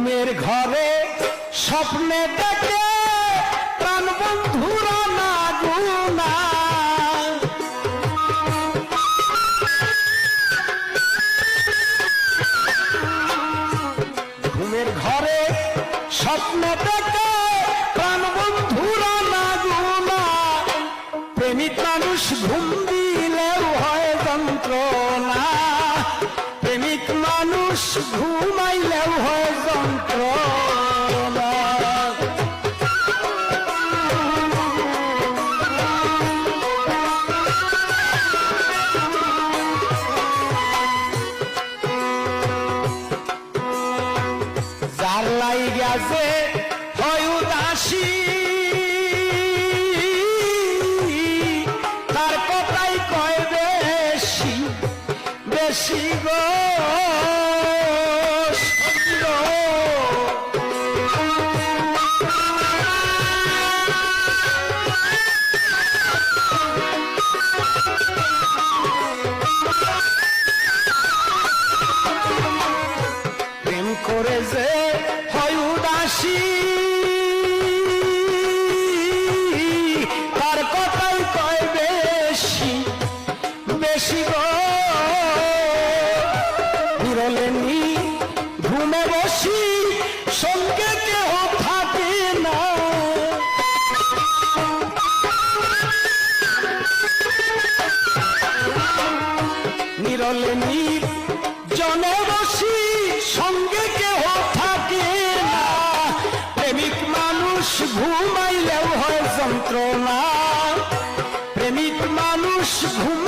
ঘুমের ঘরে স্বপ্নে দেখে প্রাণ বন্ধুরা না গুনা ঘুমের ঘরে স্বপ্নে দেখে প্রাণ বন্ধুরা না গুনা প্রেমিক মানুষ ঘুম দিলেও হয় যন্ত্রণা প্রেমিক মানুষ ঘুমাইলেও হয় যন্ত্রণা যার লাইগা যে হয় উদাসী তার কথাই কয় বেশি বেশি গো প্রেম করে যে হয় উদাসী তার কথাই কয় বেশি বেশি গো বিরলে নি ঘুমে বসি সঙ্গে কেহ থাকে না নিরলে নি জনে বসি সঙ্গে কেহ থাকে না প্রেমিক মানুষ ঘুমাইলেও হয় যন্ত্রণা প্রেমিক মানুষ ঘুম